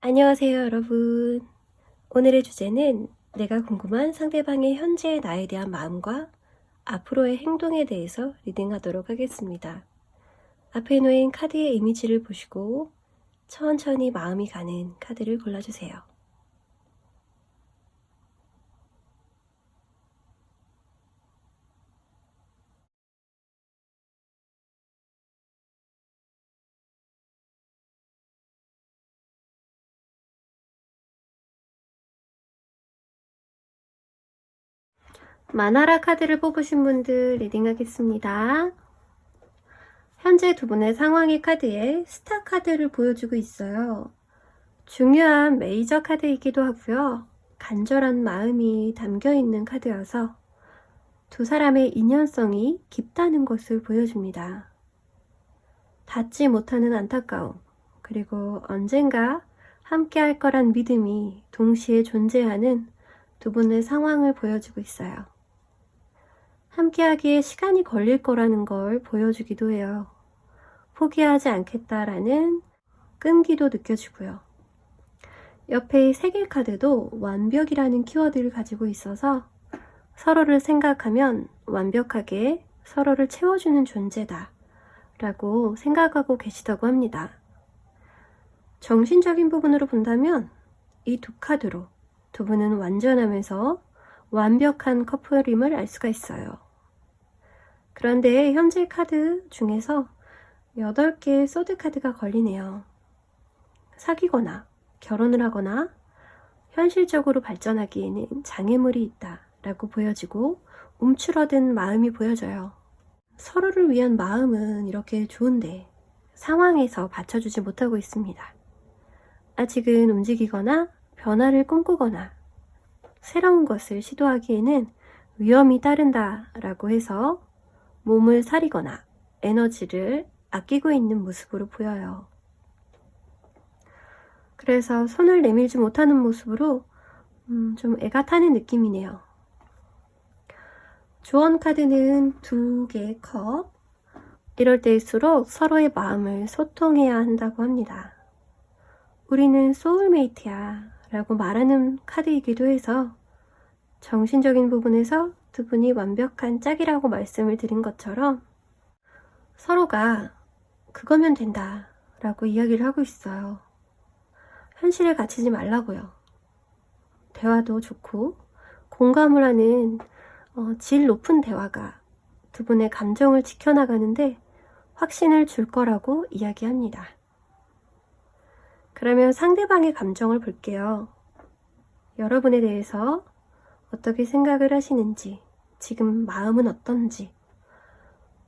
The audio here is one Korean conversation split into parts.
안녕하세요, 여러분. 오늘의 주제는 내가 궁금한 상대방의 현재의 나에 대한 마음과 앞으로의 행동에 대해서 리딩하도록 하겠습니다. 앞에 놓인 카드의 이미지를 보시고 천천히 마음이 가는 카드를 골라주세요. 마나라 카드를 뽑으신 분들 리딩하겠습니다. 현재 두 분의 상황의 카드에 스타 카드를 보여주고 있어요. 중요한 메이저 카드이기도 하고요. 간절한 마음이 담겨있는 카드여서 두 사람의 인연성이 깊다는 것을 보여줍니다. 닿지 못하는 안타까움, 그리고 언젠가 함께 할 거란 믿음이 동시에 존재하는 두 분의 상황을 보여주고 있어요. 함께 하기에 시간이 걸릴 거라는 걸 보여주기도 해요. 포기하지 않겠다라는 끈기도 느껴지고요. 옆에 세계 카드도 완벽이라는 키워드를 가지고 있어서 서로를 생각하면 완벽하게 서로를 채워주는 존재다 라고 생각하고 계시다고 합니다. 정신적인 부분으로 본다면 이 두 카드로 두 분은 완전하면서 완벽한 커플임을 알 수가 있어요. 그런데 현재 카드 중에서 8개의 소드 카드가 걸리네요. 사귀거나 결혼을 하거나 현실적으로 발전하기에는 장애물이 있다 라고 보여지고 움츠러든 마음이 보여져요. 서로를 위한 마음은 이렇게 좋은데 상황에서 받쳐주지 못하고 있습니다. 아직은 움직이거나 변화를 꿈꾸거나 새로운 것을 시도하기에는 위험이 따른다 라고 해서 몸을 사리거나 에너지를 아끼고 있는 모습으로 보여요. 그래서 손을 내밀지 못하는 모습으로 좀 애가 타는 느낌이네요. 조언 카드는 2개의 컵. 이럴 때일수록 서로의 마음을 소통해야 한다고 합니다. 우리는 소울메이트야 라고 말하는 카드이기도 해서 정신적인 부분에서 두 분이 완벽한 짝이라고 말씀을 드린 것처럼 서로가 그거면 된다 라고 이야기를 하고 있어요. 현실에 갇히지 말라고요. 대화도 좋고 공감을 하는 질 높은 대화가 두 분의 감정을 지켜나가는데 확신을 줄 거라고 이야기합니다. 그러면 상대방의 감정을 볼게요. 여러분에 대해서 어떻게 생각을 하시는지, 지금 마음은 어떤지.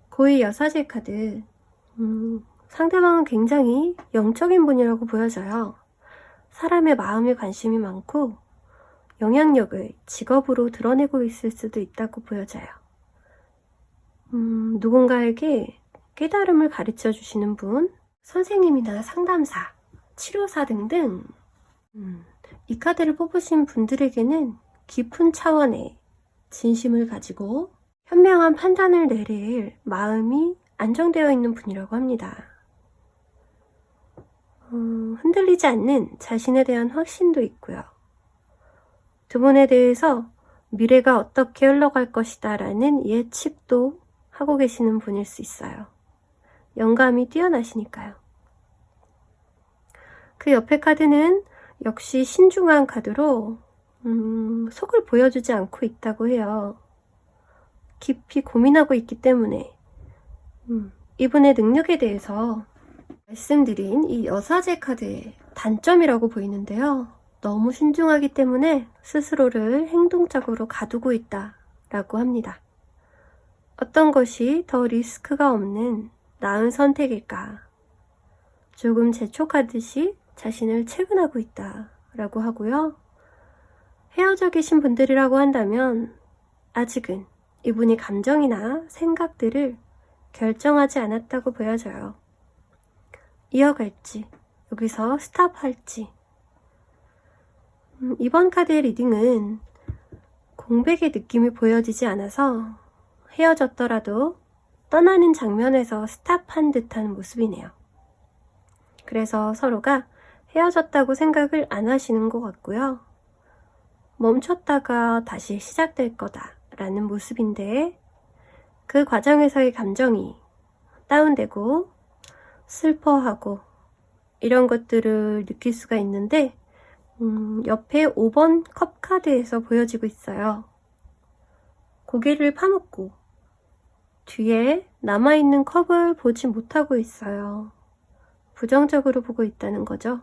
고의 여사제 카드, 상대방은 굉장히 영적인 분이라고 보여져요. 사람의 마음에 관심이 많고 영향력을 직업으로 드러내고 있을 수도 있다고 보여져요. 누군가에게 깨달음을 가르쳐 주시는 분, 선생님이나 상담사, 치료사 등등 이 카드를 뽑으신 분들에게는 깊은 차원의 진심을 가지고 현명한 판단을 내릴 마음이 안정되어 있는 분이라고 합니다. 흔들리지 않는 자신에 대한 확신도 있고요. 두 분에 대해서 미래가 어떻게 흘러갈 것이다 라는 예측도 하고 계시는 분일 수 있어요. 영감이 뛰어나시니까요. 그 옆에 카드는 역시 신중한 카드로 속을 보여주지 않고 있다고 해요. 깊이 고민하고 있기 때문에 이분의 능력에 대해서 말씀드린 이 여사제 카드의 단점이라고 보이는데요. 너무 신중하기 때문에 스스로를 행동적으로 가두고 있다라고 합니다. 어떤 것이 더 리스크가 없는 나은 선택일까? 조금 재촉하듯이 자신을 채근하고 있다라고 하고요. 헤어져 계신 분들이라고 한다면 아직은 이분이 감정이나 생각들을 결정하지 않았다고 보여져요. 이어갈지, 여기서 스탑할지. 이번 카드의 리딩은 공백의 느낌이 보여지지 않아서 헤어졌더라도 떠나는 장면에서 스탑한 듯한 모습이네요. 그래서 서로가 헤어졌다고 생각을 안 하시는 것 같고요. 멈췄다가 다시 시작될 거다라는 모습인데 그 과정에서의 감정이 다운되고 슬퍼하고 이런 것들을 느낄 수가 있는데 옆에 5번 컵 카드에서 보여지고 있어요. 고개를 파묻고 뒤에 남아있는 컵을 보지 못하고 있어요. 부정적으로 보고 있다는 거죠.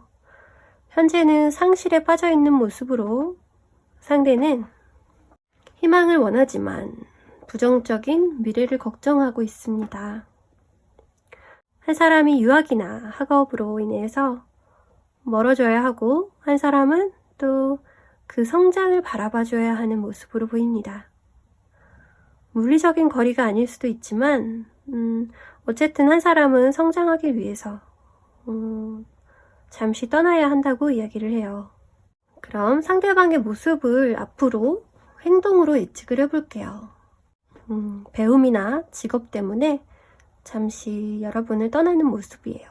현재는 상실에 빠져있는 모습으로 상대는 희망을 원하지만 부정적인 미래를 걱정하고 있습니다. 한 사람이 유학이나 학업으로 인해서 멀어져야 하고 한 사람은 또 그 성장을 바라봐줘야 하는 모습으로 보입니다. 물리적인 거리가 아닐 수도 있지만 어쨌든 한 사람은 성장하기 위해서 잠시 떠나야 한다고 이야기를 해요. 그럼 상대방의 모습을 앞으로 행동으로 예측을 해볼게요. 배움이나 직업 때문에 잠시 여러분을 떠나는 모습이에요.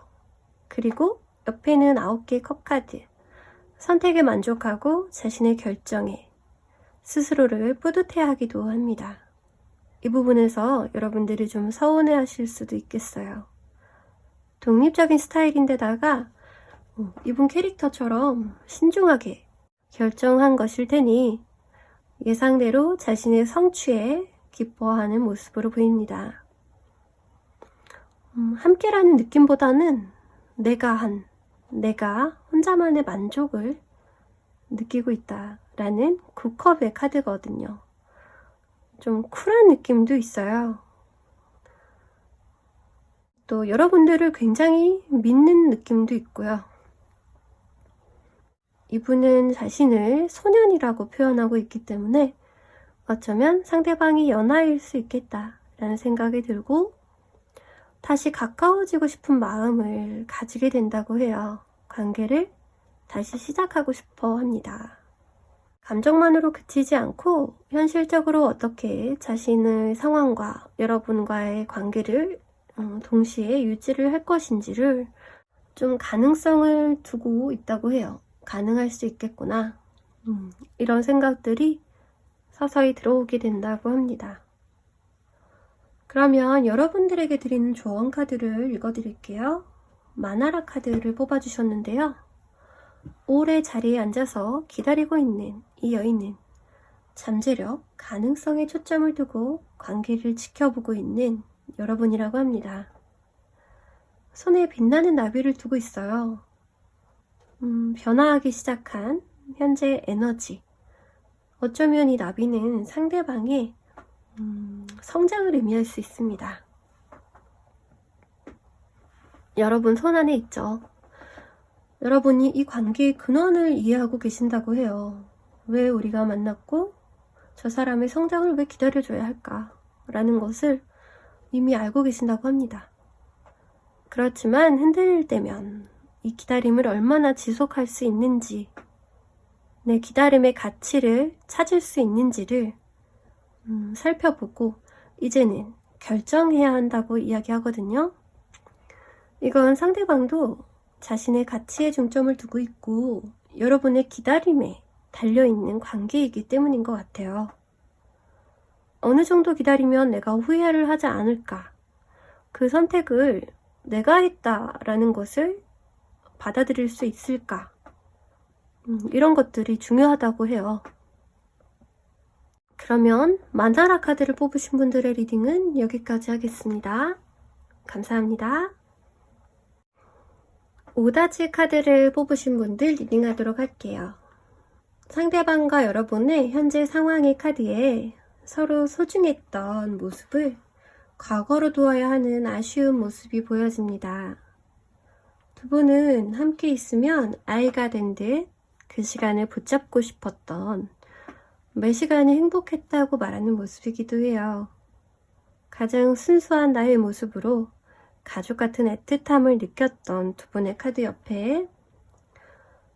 그리고 옆에는 9개의 컵카드. 선택에 만족하고 자신의 결정에 스스로를 뿌듯해하기도 합니다. 이 부분에서 여러분들이 좀 서운해 하실 수도 있겠어요. 독립적인 스타일인데다가 이분 캐릭터처럼 신중하게 결정한 것일 테니 예상대로 자신의 성취에 기뻐하는 모습으로 보입니다. 함께라는 느낌보다는 내가 혼자만의 만족을 느끼고 있다라는 9컵의 카드거든요. 좀 쿨한 느낌도 있어요. 또 여러분들을 굉장히 믿는 느낌도 있고요. 이분은 자신을 소년이라고 표현하고 있기 때문에 어쩌면 상대방이 연하일 수 있겠다라는 생각이 들고 다시 가까워지고 싶은 마음을 가지게 된다고 해요. 관계를 다시 시작하고 싶어 합니다. 감정만으로 그치지 않고 현실적으로 어떻게 자신의 상황과 여러분과의 관계를 동시에 유지를 할 것인지를 좀 가능성을 두고 있다고 해요. 가능할 수 있겠구나. 이런 생각들이 서서히 들어오게 된다고 합니다. 그러면 여러분들에게 드리는 조언 카드를 읽어드릴게요. 마나라 카드를 뽑아주셨는데요. 오래 자리에 앉아서 기다리고 있는 이 여인은 잠재력, 가능성에 초점을 두고 관계를 지켜보고 있는 여러분이라고 합니다. 손에 빛나는 나비를 두고 있어요. 변화하기 시작한 현재 에너지. 어쩌면 이 나비는 상대방의 성장을 의미할 수 있습니다. 여러분 손 안에 있죠. 여러분이 이 관계의 근원을 이해하고 계신다고 해요. 왜 우리가 만났고 저 사람의 성장을 왜 기다려줘야 할까? 라는 것을 이미 알고 계신다고 합니다. 그렇지만 흔들릴 때면 이 기다림을 얼마나 지속할 수 있는지, 내 기다림의 가치를 찾을 수 있는지를 살펴보고 이제는 결정해야 한다고 이야기하거든요. 이건 상대방도 자신의 가치에 중점을 두고 있고 여러분의 기다림에 달려있는 관계이기 때문인 것 같아요. 어느 정도 기다리면 내가 후회를 하지 않을까? 그 선택을 내가 했다라는 것을 받아들일 수 있을까? 이런 것들이 중요하다고 해요. 그러면 마나라 카드를 뽑으신 분들의 리딩은 여기까지 하겠습니다. 감사합니다. 오다지 카드를 뽑으신 분들 리딩하도록 할게요. 상대방과 여러분의 현재 상황의 카드에 서로 소중했던 모습을 과거로 두어야 하는 아쉬운 모습이 보여집니다. 두 분은 함께 있으면 아이가 된 듯 그 시간을 붙잡고 싶었던 매 시간이 행복했다고 말하는 모습이기도 해요. 가장 순수한 나의 모습으로 가족 같은 애틋함을 느꼈던 두 분의 카드 옆에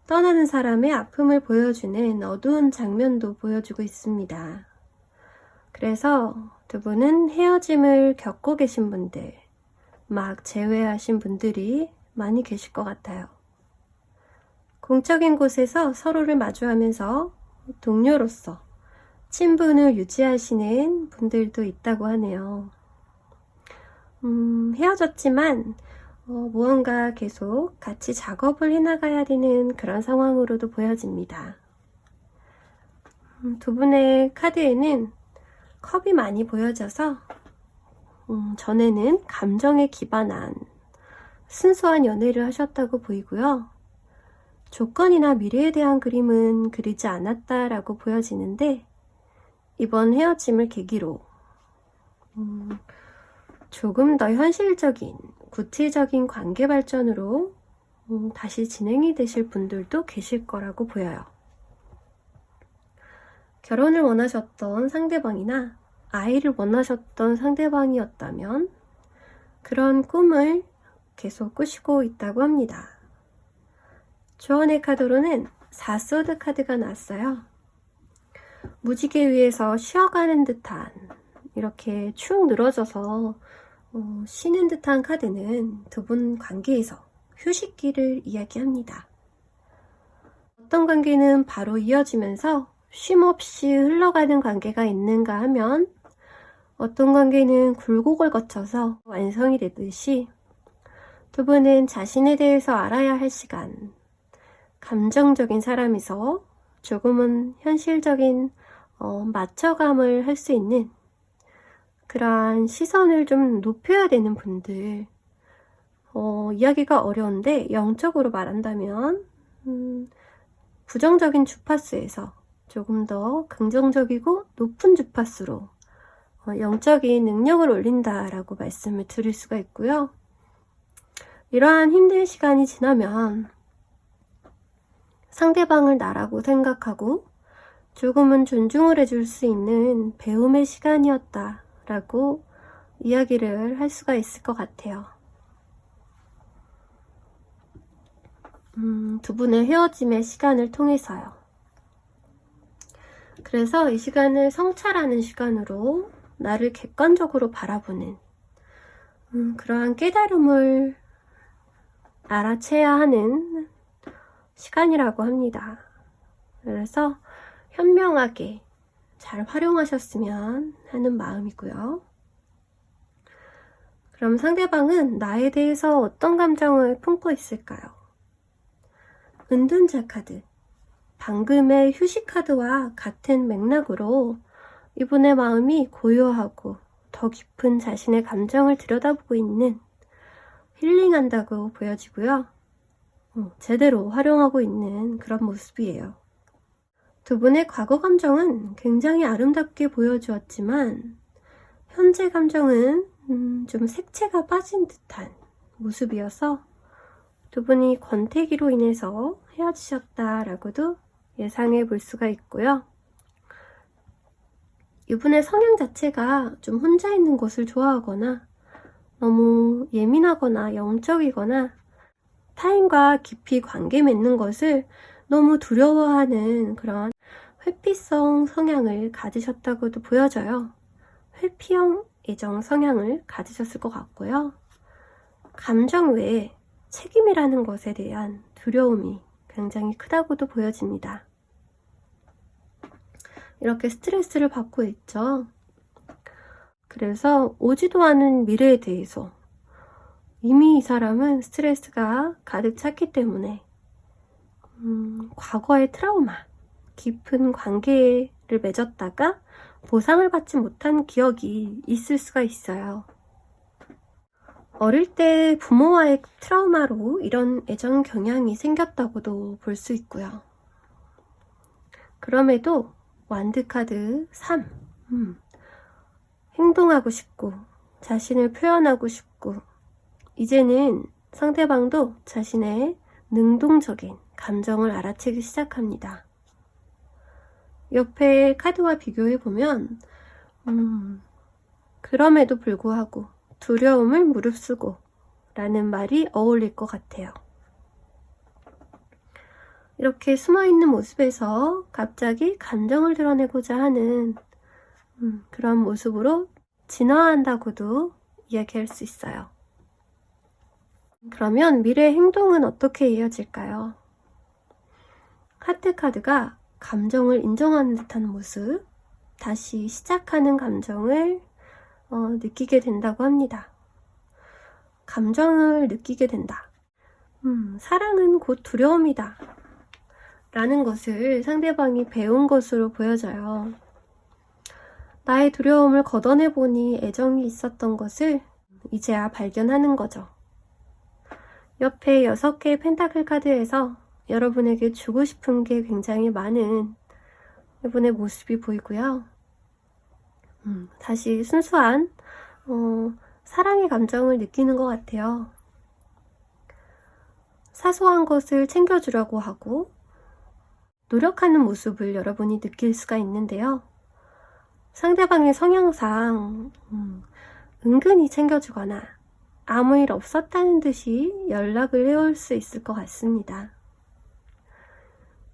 떠나는 사람의 아픔을 보여주는 어두운 장면도 보여주고 있습니다. 그래서 두 분은 헤어짐을 겪고 계신 분들, 막 재회하신 분들이 많이 계실 것 같아요. 공적인 곳에서 서로를 마주하면서 동료로서 친분을 유지하시는 분들도 있다고 하네요. 헤어졌지만 무언가 계속 같이 작업을 해나가야 되는 그런 상황으로도 보여집니다. 두 분의 카드에는 컵이 많이 보여져서 전에는 감정에 기반한 순수한 연애를 하셨다고 보이고요. 조건이나 미래에 대한 그림은 그리지 않았다라고 보여지는데 이번 헤어짐을 계기로 조금 더 현실적인, 구체적인 관계 발전으로 다시 진행이 되실 분들도 계실 거라고 보여요. 결혼을 원하셨던 상대방이나 아이를 원하셨던 상대방이었다면 그런 꿈을 계속 꾸시고 있다고 합니다. 조언의 카드로는 4소드 카드가 나왔어요. 무지개 위에서 쉬어가는 듯한, 이렇게 축 늘어져서 쉬는 듯한 카드는 두 분 관계에서 휴식기를 이야기합니다. 어떤 관계는 바로 이어지면서 쉼없이 흘러가는 관계가 있는가 하면 어떤 관계는 굴곡을 거쳐서 완성이 되듯이 두 분은 자신에 대해서 알아야 할 시간, 감정적인 사람이서 조금은 현실적인 맞춰감을 할 수 있는 그러한 시선을 좀 높여야 되는 분들, 이야기가 어려운데 영적으로 말한다면 부정적인 주파수에서 조금 더 긍정적이고 높은 주파수로 영적인 능력을 올린다라고 말씀을 드릴 수가 있고요. 이러한 힘든 시간이 지나면 상대방을 나라고 생각하고 조금은 존중을 해줄 수 있는 배움의 시간이었다 라고 이야기를 할 수가 있을 것 같아요. 두 분의 헤어짐의 시간을 통해서요. 그래서 이 시간을 성찰하는 시간으로 나를 객관적으로 바라보는 그러한 깨달음을 알아채야 하는 시간이라고 합니다. 그래서 현명하게 잘 활용하셨으면 하는 마음이고요. 그럼 상대방은 나에 대해서 어떤 감정을 품고 있을까요? 은둔자 카드, 방금의 휴식 카드와 같은 맥락으로 이분의 마음이 고요하고 더 깊은 자신의 감정을 들여다보고 있는, 힐링한다고 보여지고요. 제대로 활용하고 있는 그런 모습이에요. 두 분의 과거 감정은 굉장히 아름답게 보여주었지만 현재 감정은 좀 색채가 빠진 듯한 모습이어서 두 분이 권태기로 인해서 헤어지셨다라고도 예상해 볼 수가 있고요. 이분의 성향 자체가 좀 혼자 있는 것을 좋아하거나 너무 예민하거나 영적이거나 타인과 깊이 관계 맺는 것을 너무 두려워하는 그런 회피성 성향을 가지셨다고도 보여져요. 회피형 애정 성향을 가지셨을 것 같고요. 감정 외에 책임이라는 것에 대한 두려움이 굉장히 크다고도 보여집니다. 이렇게 스트레스를 받고 있죠. 그래서 오지도 않은 미래에 대해서 이미 이 사람은 스트레스가 가득 찼기 때문에 과거의 트라우마, 깊은 관계를 맺었다가 보상을 받지 못한 기억이 있을 수가 있어요. 어릴 때 부모와의 트라우마로 이런 애정 경향이 생겼다고도 볼 수 있고요. 그럼에도 완드 카드 3, 행동하고 싶고 자신을 표현하고 싶고 이제는 상대방도 자신의 능동적인 감정을 알아채기 시작합니다. 옆에 카드와 비교해보면 그럼에도 불구하고 두려움을 무릅쓰고 라는 말이 어울릴 것 같아요. 이렇게 숨어있는 모습에서 갑자기 감정을 드러내고자 하는 그런 모습으로 진화한다고도 이야기할 수 있어요. 그러면 미래의 행동은 어떻게 이어질까요? 하트 카드가 감정을 인정하는 듯한 모습, 다시 시작하는 감정을 느끼게 된다고 합니다. 감정을 느끼게 된다. 사랑은 곧 두려움이다. 라는 것을 상대방이 배운 것으로 보여져요. 나의 두려움을 걷어내보니 애정이 있었던 것을 이제야 발견하는 거죠. 옆에 6개의 펜타클 카드에서 여러분에게 주고 싶은 게 굉장히 많은 이분의 모습이 보이고요. 다시 순수한 사랑의 감정을 느끼는 것 같아요. 사소한 것을 챙겨주려고 하고 노력하는 모습을 여러분이 느낄 수가 있는데요. 상대방의 성향상 은근히 챙겨주거나 아무 일 없었다는 듯이 연락을 해올 수 있을 것 같습니다.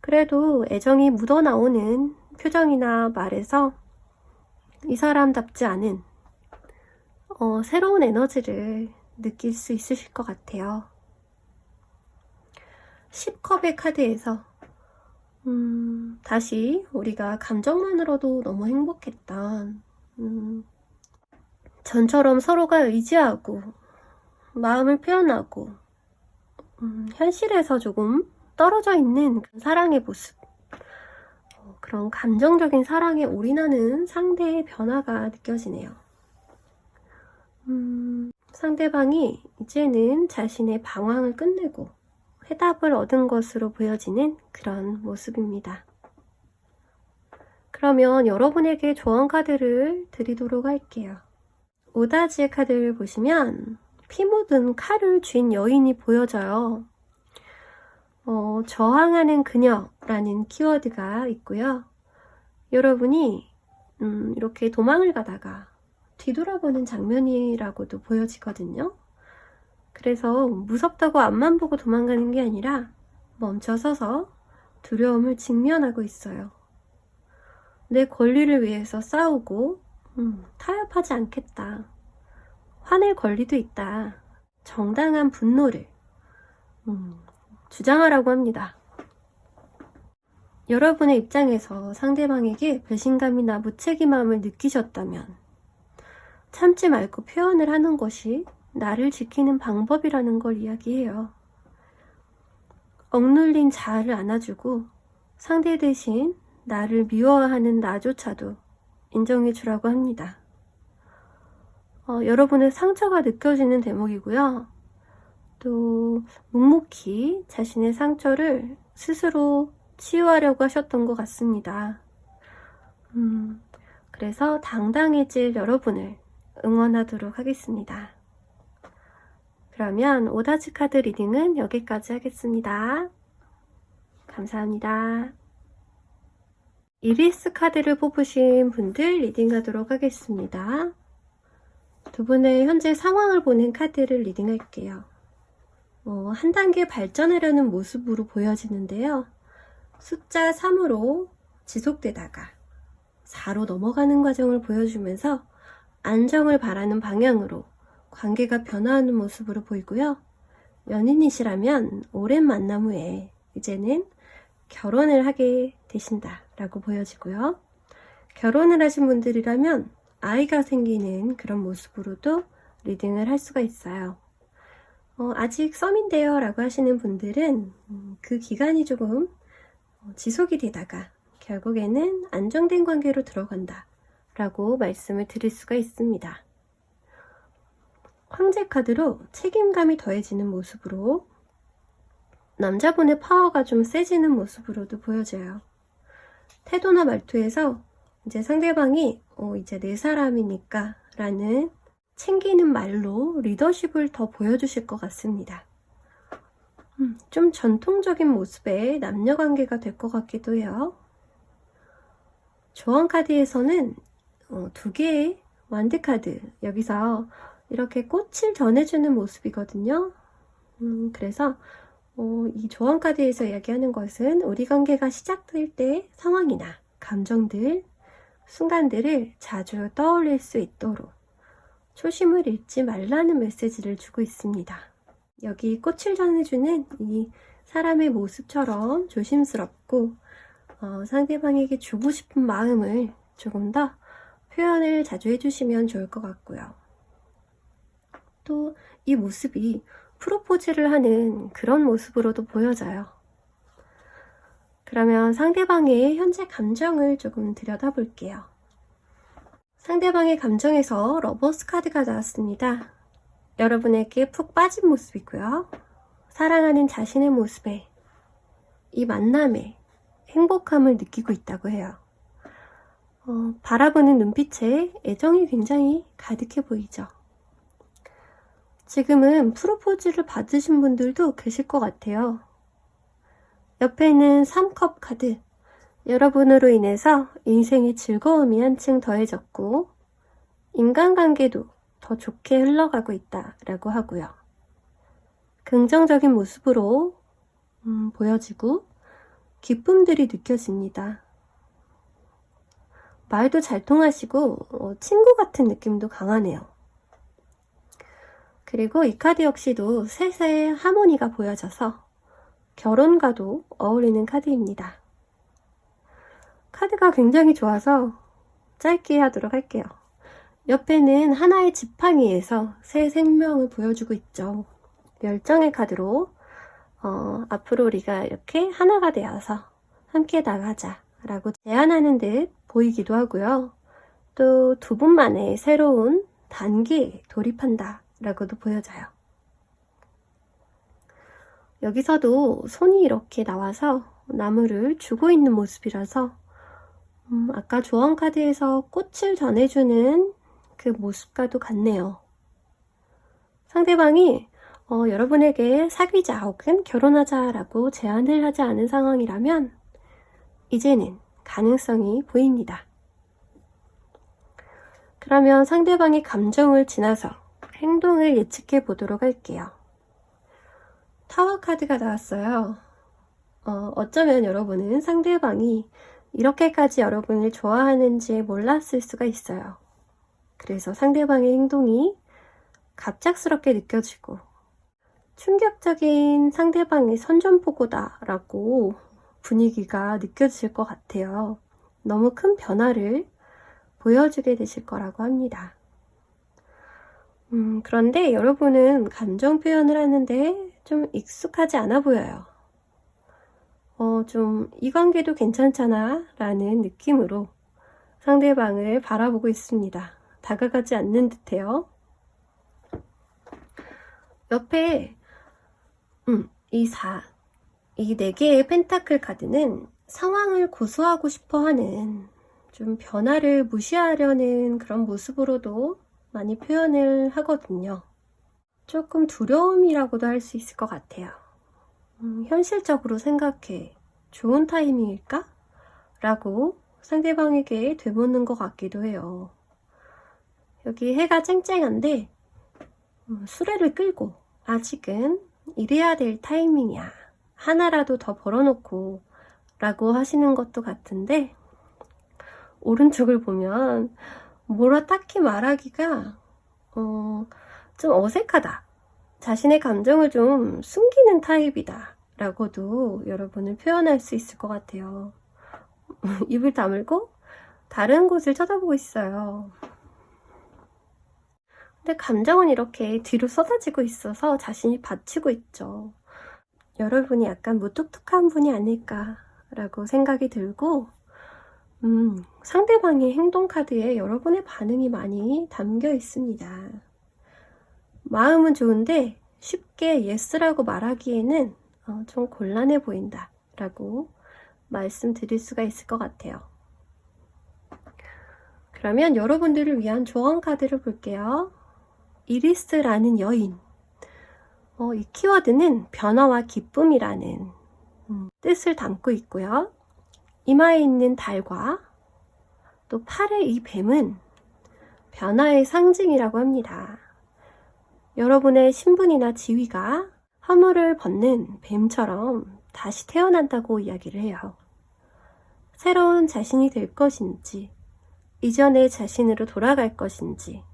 그래도 애정이 묻어나오는 표정이나 말에서 이 사람답지 않은 새로운 에너지를 느낄 수 있으실 것 같아요. 10컵의 카드에서 다시 우리가 감정만으로도 너무 행복했던 전처럼 서로가 의지하고 마음을 표현하고 현실에서 조금 떨어져 있는 사랑의 모습, 그런 감정적인 사랑에 올인하는 상대의 변화가 느껴지네요. 상대방이 이제는 자신의 방황을 끝내고 해답을 얻은 것으로 보여지는 그런 모습입니다. 그러면 여러분에게 조언 카드를 드리도록 할게요. 오다지의 카드를 보시면 피 묻은 칼을 쥔 여인이 보여져요. 저항하는 그녀라는 키워드가 있고요. 여러분이 이렇게 도망을 가다가 뒤돌아보는 장면이라고도 보여지거든요. 그래서 무섭다고 앞만 보고 도망가는 게 아니라 멈춰서서 두려움을 직면하고 있어요. 내 권리를 위해서 싸우고 타협하지 않겠다. 화낼 권리도 있다. 정당한 분노를 주장하라고 합니다. 여러분의 입장에서 상대방에게 배신감이나 무책임함을 느끼셨다면 참지 말고 표현을 하는 것이 나를 지키는 방법이라는 걸 이야기해요. 억눌린 자아를 안아주고 상대 대신 나를 미워하는 나조차도 인정해주라고 합니다. 여러분의 상처가 느껴지는 대목이고요. 또 묵묵히 자신의 상처를 스스로 치유하려고 하셨던 것 같습니다. 그래서 당당해질 여러분을 응원하도록 하겠습니다. 그러면 오다지 카드 리딩은 여기까지 하겠습니다. 감사합니다. 이리스 카드를 뽑으신 분들 리딩하도록 하겠습니다. 두 분의 현재 상황을 보는 카드를 리딩할게요. 한 단계 발전하려는 모습으로 보여지는데요. 숫자 3으로 지속되다가 4로 넘어가는 과정을 보여주면서 안정을 바라는 방향으로 관계가 변화하는 모습으로 보이고요. 연인이시라면 오랜 만남 후에 이제는 결혼을 하게 되신다라고 보여지고요. 결혼을 하신 분들이라면 아이가 생기는 그런 모습으로도 리딩을 할 수가 있어요. 아직 썸인데요 라고 하시는 분들은 그 기간이 조금 지속이 되다가 결국에는 안정된 관계로 들어간다 라고 말씀을 드릴 수가 있습니다. 황제 카드로 책임감이 더해지는 모습으로 남자분의 파워가 좀 세지는 모습으로도 보여져요. 태도나 말투에서 이제 상대방이 이제 내 사람이니까 라는 챙기는 말로 리더십을 더 보여주실 것 같습니다. 좀 전통적인 모습의 남녀관계가 될 것 같기도 해요. 조언 카드에서는 2개의 완드 카드, 여기서 이렇게 꽃을 전해주는 모습이거든요. 그래서 이 조언 카드에서 이야기하는 것은 우리 관계가 시작될 때 상황이나 감정들, 순간들을 자주 떠올릴 수 있도록 초심을 잃지 말라는 메시지를 주고 있습니다. 여기 꽃을 전해주는 이 사람의 모습처럼 조심스럽고 상대방에게 주고 싶은 마음을 조금 더 표현을 자주 해주시면 좋을 것 같고요. 또 이 모습이 프로포즈를 하는 그런 모습으로도 보여져요. 그러면 상대방의 현재 감정을 조금 들여다볼게요. 상대방의 감정에서 러버스 카드가 나왔습니다. 여러분에게 푹 빠진 모습이고요. 사랑하는 자신의 모습에 이 만남에 행복함을 느끼고 있다고 해요. 바라보는 눈빛에 애정이 굉장히 가득해 보이죠. 지금은 프로포즈를 받으신 분들도 계실 것 같아요. 옆에는 3컵 카드. 여러분으로 인해서 인생의 즐거움이 한층 더해졌고 인간관계도 더 좋게 흘러가고 있다라고 하고요. 긍정적인 모습으로 보여지고 기쁨들이 느껴집니다. 말도 잘 통하시고 친구 같은 느낌도 강하네요. 그리고 이 카드 역시도 셋의 하모니가 보여져서 결혼과도 어울리는 카드입니다. 카드가 굉장히 좋아서 짧게 하도록 할게요. 옆에는 하나의 지팡이에서 새 생명을 보여주고 있죠. 열정의 카드로 앞으로 우리가 이렇게 하나가 되어서 함께 나가자 라고 제안하는 듯 보이기도 하고요. 또 두 분만의 새로운 단계에 돌입한다 라고도 보여져요. 여기서도 손이 이렇게 나와서 나무를 주고 있는 모습이라서 아까 조언 카드에서 꽃을 전해주는 그 모습과도 같네요. 상대방이 여러분에게 사귀자 혹은 결혼하자 라고 제안을 하지 않은 상황이라면 이제는 가능성이 보입니다. 그러면 상대방의 감정을 지나서 행동을 예측해 보도록 할게요. 타워 카드가 나왔어요. 어쩌면 여러분은 상대방이 이렇게까지 여러분을 좋아하는지 몰랐을 수가 있어요. 그래서 상대방의 행동이 갑작스럽게 느껴지고 충격적인 상대방의 선전포고다라고 분위기가 느껴질 것 같아요. 너무 큰 변화를 보여주게 되실 거라고 합니다. 그런데 여러분은 감정 표현을 하는데 좀 익숙하지 않아 보여요. 좀 이 관계도 괜찮잖아 라는 느낌으로 상대방을 바라보고 있습니다. 다가가지 않는 듯해요. 옆에 이 4개의 펜타클 카드는 상황을 고수하고 싶어하는 좀 변화를 무시하려는 그런 모습으로도 많이 표현을 하거든요. 조금 두려움이라고도 할 수 있을 것 같아요. 현실적으로 생각해 좋은 타이밍일까? 라고 상대방에게 되묻는 것 같기도 해요. 여기 해가 쨍쨍한데 수레를 끌고 아직은 이래야 될 타이밍이야. 하나라도 더 벌어놓고 라고 하시는 것도 같은데 오른쪽을 보면 뭐라 딱히 말하기가 좀 어색하다. 자신의 감정을 좀 숨기는 타입이다. 라고도 여러분을 표현할 수 있을 것 같아요. 입을 다물고 다른 곳을 쳐다보고 있어요. 근데 감정은 이렇게 뒤로 쏟아지고 있어서 자신이 받치고 있죠. 여러분이 약간 무뚝뚝한 분이 아닐까라고 생각이 들고 상대방의 행동 카드에 여러분의 반응이 많이 담겨 있습니다. 마음은 좋은데 쉽게 예스라고 말하기에는 좀 곤란해 보인다 라고 말씀드릴 수가 있을 것 같아요. 그러면 여러분들을 위한 조언 카드를 볼게요. 이리스라는 여인. 이 키워드는 변화와 기쁨이라는 뜻을 담고 있고요. 이마에 있는 달과 또 팔의 이 뱀은 변화의 상징이라고 합니다. 여러분의 신분이나 지위가 허물을 벗는 뱀처럼 다시 태어난다고 이야기를 해요. 새로운 자신이 될 것인지, 이전의 자신으로 돌아갈 것인지,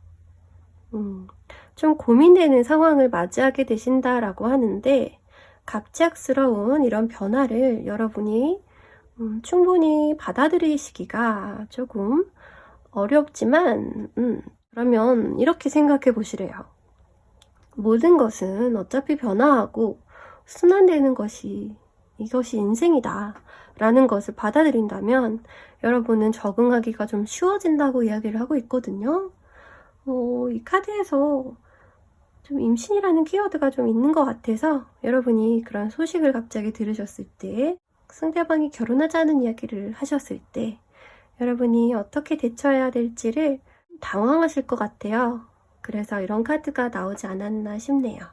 좀 고민되는 상황을 맞이하게 되신다라고 하는데 갑작스러운 이런 변화를 여러분이 충분히 받아들이시기가 조금 어렵지만 그러면 이렇게 생각해 보시래요. 모든 것은 어차피 변화하고 순환되는 이것이 인생이다 라는 것을 받아들인다면 여러분은 적응하기가 좀 쉬워진다고 이야기를 하고 있거든요. 이 카드에서 좀 임신이라는 키워드가 좀 있는 것 같아서 여러분이 그런 소식을 갑자기 들으셨을 때, 상대방이 결혼하자는 이야기를 하셨을 때 여러분이 어떻게 대처해야 될지를 당황하실 것 같아요. 그래서 이런 카드가 나오지 않았나 싶네요.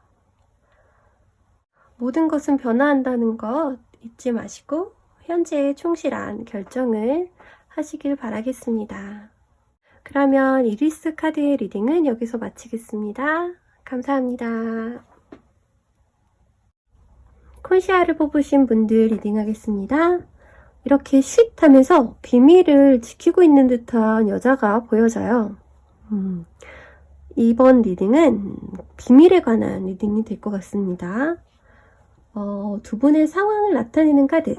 모든 것은 변화한다는 것 잊지 마시고 현재에 충실한 결정을 하시길 바라겠습니다. 그러면 이리스 카드의 리딩은 여기서 마치겠습니다. 감사합니다. 콘시아를 뽑으신 분들 리딩하겠습니다. 이렇게 쉿 하면서 비밀을 지키고 있는 듯한 여자가 보여져요. 이번 리딩은 비밀에 관한 리딩이 될 것 같습니다. 두 분의 상황을 나타내는 카드,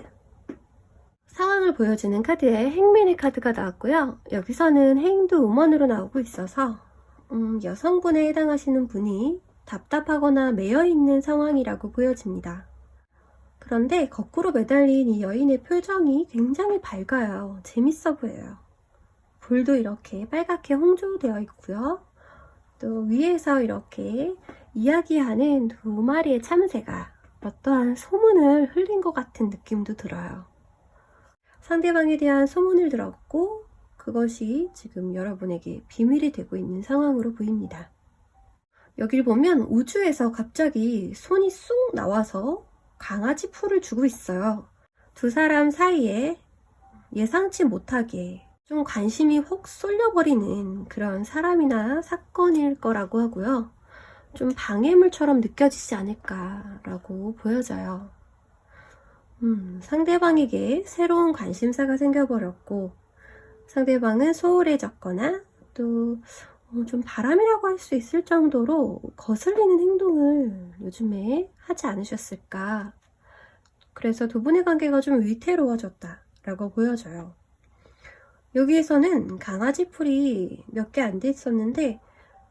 상황을 보여주는 카드에 행맨의 카드가 나왔고요. 여기서는 행도 우먼으로 나오고 있어서 여성분에 해당하시는 분이 답답하거나 매여있는 상황이라고 보여집니다. 그런데 거꾸로 매달린 이 여인의 표정이 굉장히 밝아요. 재밌어 보여요. 볼도 이렇게 빨갛게 홍조되어 있고요. 또 위에서 이렇게 이야기하는 두 마리의 참새가 어떠한 소문을 흘린 것 같은 느낌도 들어요. 상대방에 대한 소문을 들었고 그것이 지금 여러분에게 비밀이 되고 있는 상황으로 보입니다. 여길 보면 우주에서 갑자기 손이 쑥 나와서 강아지 풀을 주고 있어요. 두 사람 사이에 예상치 못하게 좀 관심이 혹 쏠려버리는 그런 사람이나 사건일 거라고 하고요. 좀 방해물처럼 느껴지지 않을까라고 보여져요. 상대방에게 새로운 관심사가 생겨버렸고 상대방은 소홀해졌거나 또 좀 바람이라고 할 수 있을 정도로 거슬리는 행동을 요즘에 하지 않으셨을까. 그래서 두 분의 관계가 좀 위태로워졌다라고 보여져요. 여기에서는 강아지 풀이 몇 개 안 돼 있었는데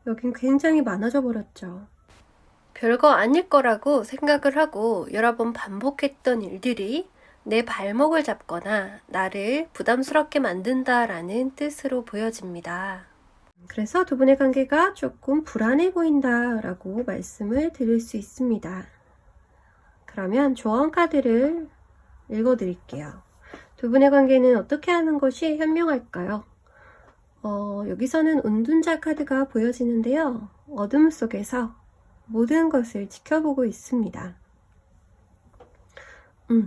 여긴 굉장히 많아져 버렸죠. 별거 아닐 거라고 생각을 하고 여러 번 반복했던 일들이 내 발목을 잡거나 나를 부담스럽게 만든다라는 뜻으로 보여집니다. 그래서 두 분의 관계가 조금 불안해 보인다라고 말씀을 드릴 수 있습니다. 그러면 조언 카드를 읽어드릴게요. 두 분의 관계는 어떻게 하는 것이 현명할까요? 여기서는 은둔자 카드가 보여지는데요. 어둠 속에서 모든 것을 지켜보고 있습니다.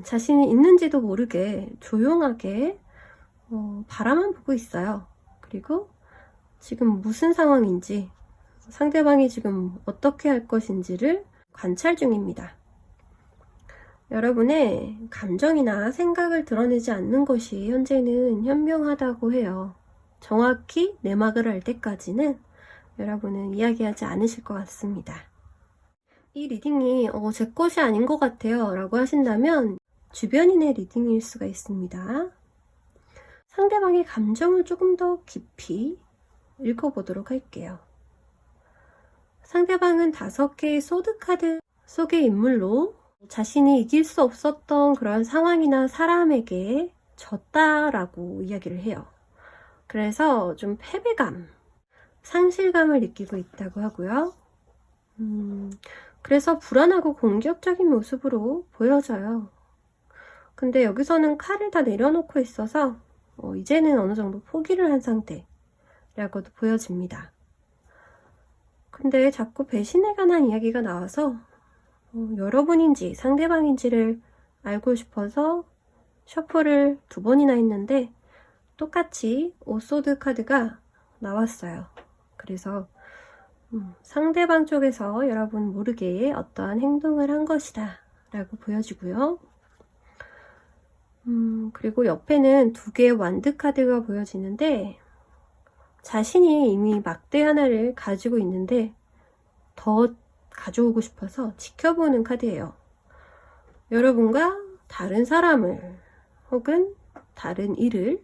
자신이 있는지도 모르게 조용하게 바라만 보고 있어요. 그리고 지금 무슨 상황인지, 상대방이 지금 어떻게 할 것인지를 관찰 중입니다. 여러분의 감정이나 생각을 드러내지 않는 것이 현재는 현명하다고 해요. 정확히 내막을 알 때까지는 여러분은 이야기하지 않으실 것 같습니다. 이 리딩이 제 것이 아닌 것 같아요 라고 하신다면 주변인의 리딩일 수가 있습니다. 상대방의 감정을 조금 더 깊이 읽어보도록 할게요. 상대방은 5개의 소드 카드 속의 인물로 자신이 이길 수 없었던 그런 상황이나 사람에게 졌다라고 이야기를 해요. 그래서 좀 패배감, 상실감을 느끼고 있다고 하고요. 그래서 불안하고 공격적인 모습으로 보여져요. 근데 여기서는 칼을 다 내려놓고 있어서 이제는 어느 정도 포기를 한 상태라고도 보여집니다. 근데 자꾸 배신에 관한 이야기가 나와서 여러분인지 상대방인지를 알고 싶어서 셔플을 2번이나 했는데 똑같이 오소드 카드가 나왔어요. 그래서 상대방 쪽에서 여러분 모르게 어떠한 행동을 한 것이다 라고 보여지고요. 그리고 옆에는 2개의 완드 카드가 보여지는데 자신이 이미 막대 하나를 가지고 있는데 더 가져오고 싶어서 지켜보는 카드예요. 여러분과 다른 사람을 혹은 다른 일을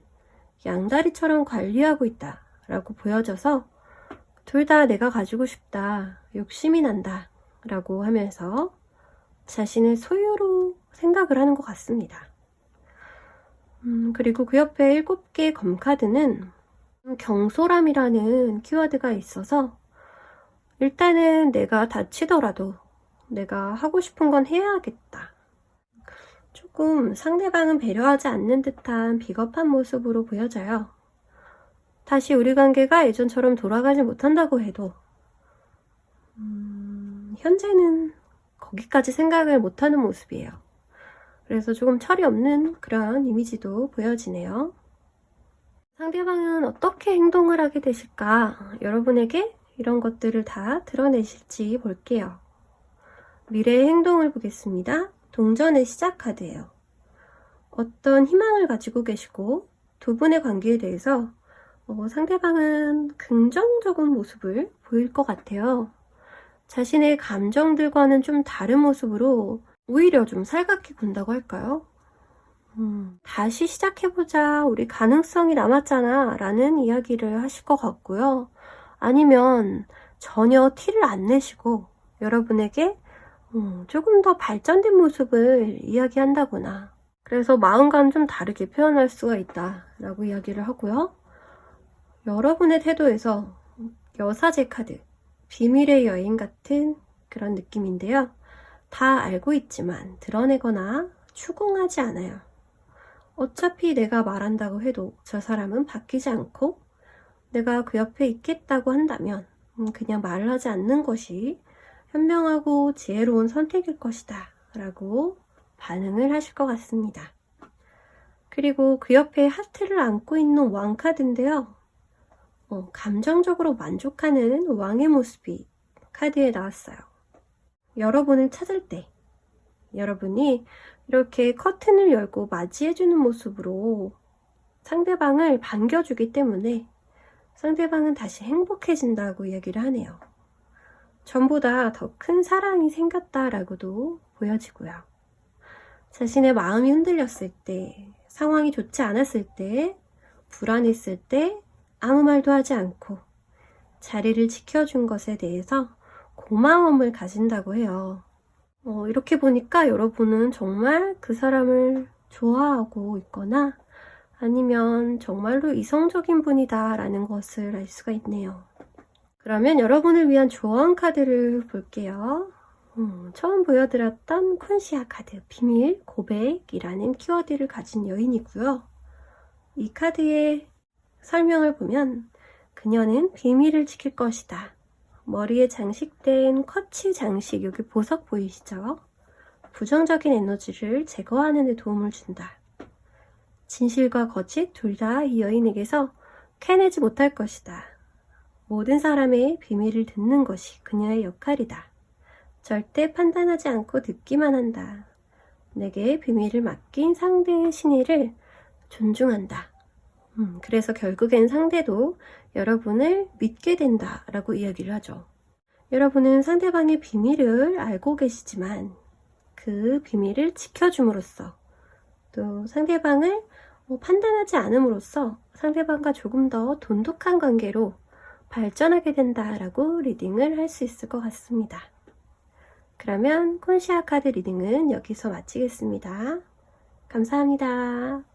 양다리처럼 관리하고 있다 라고 보여져서 둘 다 내가 가지고 싶다, 욕심이 난다 라고 하면서 자신의 소유로 생각을 하는 것 같습니다. 그리고 그 옆에 7개 검카드는 경솔함이라는 키워드가 있어서 일단은 내가 다치더라도 내가 하고 싶은 건 해야겠다. 조금 상대방은 배려하지 않는 듯한 비겁한 모습으로 보여져요. 다시 우리 관계가 예전처럼 돌아가지 못한다고 해도 현재는 거기까지 생각을 못하는 모습이에요. 그래서 조금 철이 없는 그런 이미지도 보여지네요. 상대방은 어떻게 행동을 하게 되실까? 여러분에게 이런 것들을 다 드러내실지 볼게요. 미래의 행동을 보겠습니다. 동전의 시작 카드예요. 어떤 희망을 가지고 계시고 두 분의 관계에 대해서 상대방은 긍정적인 모습을 보일 것 같아요. 자신의 감정들과는 좀 다른 모습으로 오히려 좀 살갑게 군다고 할까요? 다시 시작해보자, 우리 가능성이 남았잖아 라는 이야기를 하실 것 같고요. 아니면 전혀 티를 안 내시고 여러분에게 조금 더 발전된 모습을 이야기한다거나, 그래서 마음과는 좀 다르게 표현할 수가 있다 라고 이야기를 하고요. 여러분의 태도에서 여사제 카드, 비밀의 여인 같은 그런 느낌인데요. 다 알고 있지만 드러내거나 추궁하지 않아요. 어차피 내가 말한다고 해도 저 사람은 바뀌지 않고 내가 그 옆에 있겠다고 한다면 그냥 말을 하지 않는 것이 현명하고 지혜로운 선택일 것이다 라고 반응을 하실 것 같습니다. 그리고 그 옆에 하트를 안고 있는 왕 카드인데요. 감정적으로 만족하는 왕의 모습이 카드에 나왔어요. 여러분을 찾을 때 여러분이 이렇게 커튼을 열고 맞이해주는 모습으로 상대방을 반겨주기 때문에 상대방은 다시 행복해진다고 이야기를 하네요. 전보다 더 큰 사랑이 생겼다라고도 보여지고요. 자신의 마음이 흔들렸을 때, 상황이 좋지 않았을 때, 불안했을 때 아무 말도 하지 않고 자리를 지켜준 것에 대해서 고마움을 가진다고 해요. 이렇게 보니까 여러분은 정말 그 사람을 좋아하고 있거나 아니면 정말로 이성적인 분이다 라는 것을 알 수가 있네요. 그러면 여러분을 위한 조언 카드를 볼게요. 처음 보여드렸던 콘시아 카드, 비밀, 고백이라는 키워드를 가진 여인이고요. 이 카드의 설명을 보면 그녀는 비밀을 지킬 것이다. 머리에 장식된 쿼츠 장식, 여기 보석 보이시죠? 부정적인 에너지를 제거하는 데 도움을 준다. 진실과 거짓 둘 다 이 여인에게서 캐내지 못할 것이다. 모든 사람의 비밀을 듣는 것이 그녀의 역할이다. 절대 판단하지 않고 듣기만 한다. 내게 비밀을 맡긴 상대의 신의를 존중한다. 그래서 결국엔 상대도 여러분을 믿게 된다라고 이야기를 하죠. 여러분은 상대방의 비밀을 알고 계시지만 그 비밀을 지켜줌으로써 또 상대방을 판단하지 않음으로써 상대방과 조금 더 돈독한 관계로 발전하게 된다라고 리딩을 할 수 있을 것 같습니다. 그러면 콘시아 카드 리딩은 여기서 마치겠습니다. 감사합니다.